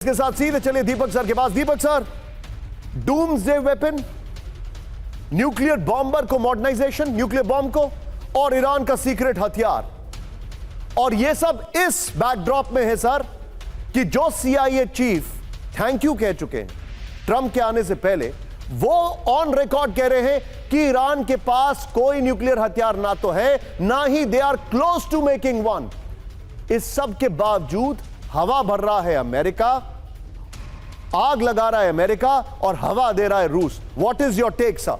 इसके साथ सीधे चलिए दीपक सर के पास। Deepak sir, doomsday weapon, nuclear bomber को मॉडर्नाइजेशन, न्यूक्लियर बॉम्ब को, और ईरान का सीक्रेट हथियार, और यह सब इस बैकड्रॉप में है सर कि जो CIA चीफ थैंक यू कह चुके हैं ट्रंप के आने से पहले, वो ऑन रिकॉर्ड कह रहे हैं कि ईरान के पास कोई न्यूक्लियर हथियार ना तो है, ना ही they are close to making one. इस सब के बावजूद हवा भर रहा है अमेरिका, आग लगा रहा है अमेरिका और हवा दे रहा है रूस। What is your take sir?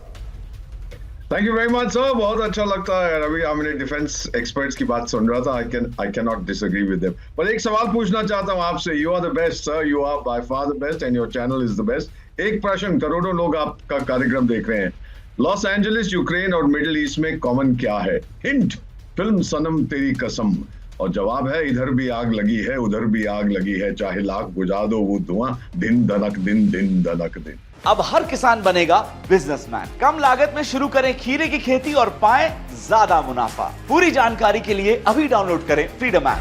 Thank you very much sir, बहुत अच्छा लगता है। अभी हमने डिफेंस एक्सपर्ट्स की बात सुन रहा था, I can not disagree with them. पर एक सवाल पूछना चाहता हूं आपसे। You are the best sir, you are by far the best and your channel is the best. एक प्रश्न, करोड़ों लोग आपका कार्यक्रम देख रहे हैं। लॉस एंजलिस, यूक्रेन और मिडिल ईस्ट में कॉमन क्या है? हिंट, फिल्म सनम तेरी कसम। और जवाब है, इधर भी आग लगी है, उधर भी आग लगी है, चाहे लाख बुझा दो वो धुआं, दिन धनक दिन, दिन धनक दिन। अब हर किसान बनेगा बिजनेसमैन। कम लागत में शुरू करें खीरे की खेती और पाएं ज्यादा मुनाफा। पूरी जानकारी के लिए अभी डाउनलोड करें freedom app.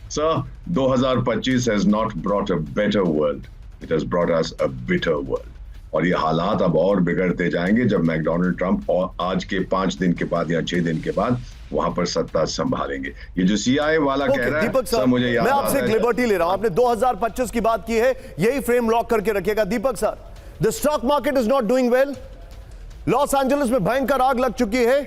Sir, 2025 has not brought a better world. It has brought us a bitter world. और ये हालात अब और बिगड़ते जाएंगे जब मैकडोनाल्ड ट्रंप और आज के 5 दिन के बाद या 6 दिन के बाद वहां पर सत्ता संभालेंगे। ये जो CIA वाला कह रहा है, दीपक सर, मुझे याद मैं आपसे एक लिबर्टी ले रहा हूं। आपने 2025 की बात की है, यही फ्रेम लॉक करके रखिएगा। Deepak sir, the stock market is not doing well, Los Angeles में भयंकर आग लग चुकी है,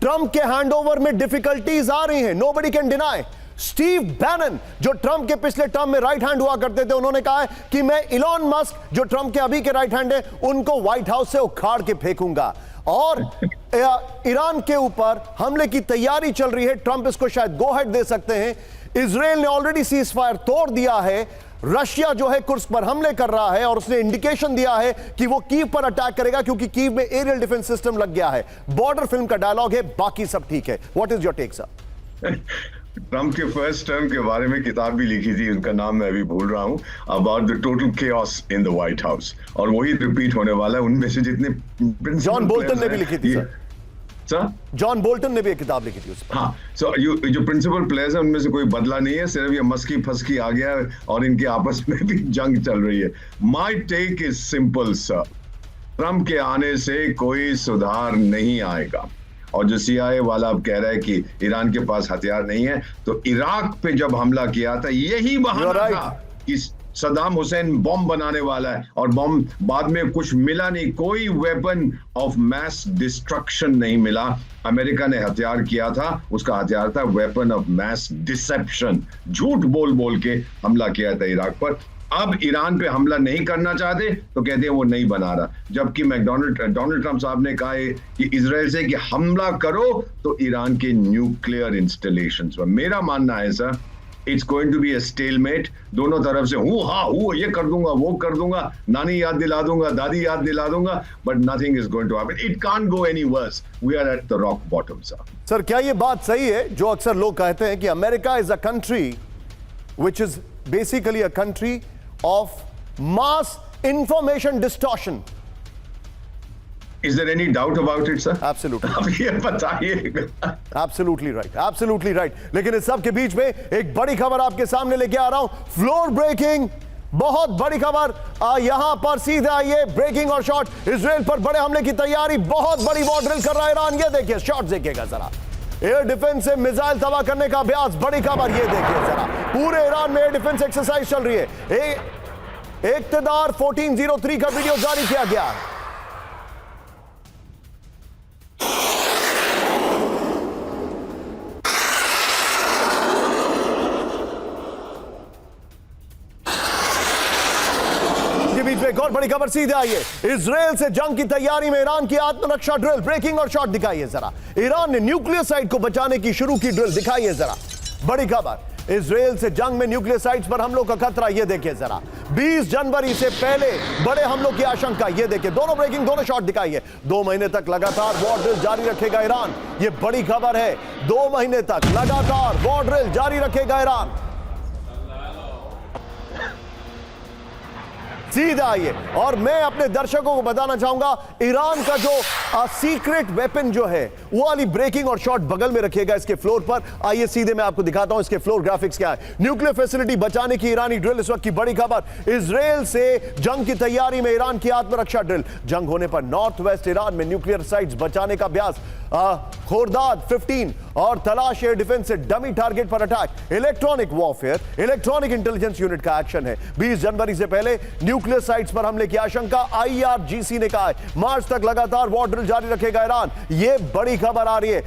ट्रंप के हैंडओवर में डिफिकल्टीज आ रही हैं, nobody can deny. Steve Bannon, जो ट्रंप के पिछले टर्म में राइट हैंड हुआ करते थे, उन्होंने कहा है कि मैं इलॉन मस्क, जो ट्रंप के अभी के राइट हैंड है, उनको व्हाइट हाउस से उखाड़ के फेंकूंगा। और ईरान के ऊपर हमले की तैयारी चल रही है, ट्रंप इसको शायद गो हेड दे सकते हैं। इजराइल ने ऑलरेडी सीज फायर तोड़ दिया है, रशिया जो है कुर्स्क पर हमले कर रहा है और उसने इंडिकेशन दिया है कि वो कीव पर अटैक करेगा क्योंकि कीव में एरियल डिफेंस सिस्टम लग गया है। बॉर्डर फिल्म का डायलॉग है, बाकी सब ठीक है। What is your take sir? Trump के फर्स्ट टर्म के बारे में किताब भी लिखी थी, उनका नाम मैं अभी भूल रहा हूं, about the total chaos in the white house, और वही रिपीट होने वाला है। उनमें से जितने जॉन बोल्टन ने भी लिखी थी सर, जॉन बोल्टन ने भी एक किताब लिखी थी उस पर। हाँ, सो जो प्रिंसिपल प्लेयर्स हैं उनमें से कोई बदला नहीं है, सिर्फ ये मस्की फसकी आ गया है और इनके आपस में भी जंग चल रही है। My take is simple sir, Trump के आने से कोई सुधार नहीं आएगा। और जो CIA वाला अब कह रहा है कि ईरान के पास हथियार नहीं है, तो इराक पे जब हमला किया था यही बहाना था कि सद्दाम हुसैन बॉम्ब बनाने वाला है, और बॉम्ब बाद में कुछ मिला नहीं, कोई वेपन ऑफ मैस डिस्ट्रक्शन नहीं मिला। अमेरिका ने हथियार किया था, उसका हथियार था वेपन ऑफ मैस डिसेप्शन, झूठ बोल बोल के हमला किया था इराक पर। अब ईरान पे हमला नहीं करना चाहते तो कहते हैं वो नहीं बना रहा, जबकि डोनाल्ड ट्रंप साहब ने कहा है कि इजराइल से कि हमला करो तो ईरान के न्यूक्लियर इंस्टॉलेशंस पर। मेरा मानना है sir, it's going to be a stalemate. दोनों तरफ से ये कर दूंगा, वो कर दूंगा, नानी याद दिला दूंगा, दादी याद दिला दूंगा, but nothing is going to happen. It can't go any worse, we are at the rock bottom sir. Sir, क्या ये बात सही है जो अक्सर लोग कहते हैं कि America is a country which is basically a country of mass information distortion? Is there any doubt about it, sir? Absolutely. अब ये बताइए। Absolutely right. Absolutely right. लेकिन इस सब के बीच में एक बड़ी खबर आपके सामने लेके आ रहा हूं, फ्लोर ब्रेकिंग, बहुत बड़ी खबर। यहां पर सीधे आइए, ब्रेकिंग और शॉट। इजराइल पर बड़े हमले की तैयारी, बहुत बड़ी वॉर ड्रिल कर रहा है ईरान। ये देखिए, शॉट देखिएगा जरा, एयर डिफेंस से मिसाइल तबाह करने का अभ्यास। बड़ी खबर, ये देखिए जरा, पूरे ईरान में एयर डिफेंस एक्सरसाइज चल रही है। इक्तदार 1403 का वीडियो जारी किया गया। के बीच में एक और बड़ी खबर, सीधे आइए। इजराइल से जंग की तैयारी में ईरान की आत्मरक्षा ड्रिल, ब्रेकिंग और शॉट दिखाइए जरा। ईरान ने न्यूक्लियर साइट को बचाने की शुरू की ड्रिल, दिखाइए जरा। बड़ी खबर, इजराइल से जंग में न्यूक्लियर साइट्स पर हमलों का खतरा, ये देखिए जरा। 20 जनवरी से पहले बड़े हमलों की आशंका, ये देखिए, दोनों ब्रेकिंग, दोनों शॉट दिखाइए। 2 महीने तक लगातार वॉर ड्रिल जारी रखेगा ईरान, ये बड़ी खबर है। 2 महीने तक लगातार वॉर ड्रिल जारी रखेगा ईरान। सीधा आइए और मैं अपने दर्शकों को बताना चाहूंगा ईरान का जो सीक्रेट वेपन जो है वो वाली ब्रेकिंग और शॉट बगल में रखिएगा इसके फ्लोर पर। आइए सीधे मैं आपको दिखाता हूं इसके फ्लोर ग्राफिक्स क्या है। न्यूक्लियर फैसिलिटी बचाने की ईरानी ड्रिल, इस वक्त की बड़ी खबर। इजराइल से जंग की तैयारी में ईरान की आत्मरक्षा ड्रिल। जंग होने पर नॉर्थ वेस्ट ईरान में न्यूक्लियर साइट्स बचाने का अभ्यास। खोरदाद 15 और तलाश एयर डिफेंस से डमी टारगेट पर attack. Electronic warfare, electronic intelligence unit का एक्शन है। 20 जनवरी से पहले न्यूक्लियर साइट्स पर हमले की आशंका। IRGC ने कहा है मार्च तक लगातार वॉर ड्रिल जारी रखेगा ईरान। यह बड़ी खबर आ रही है।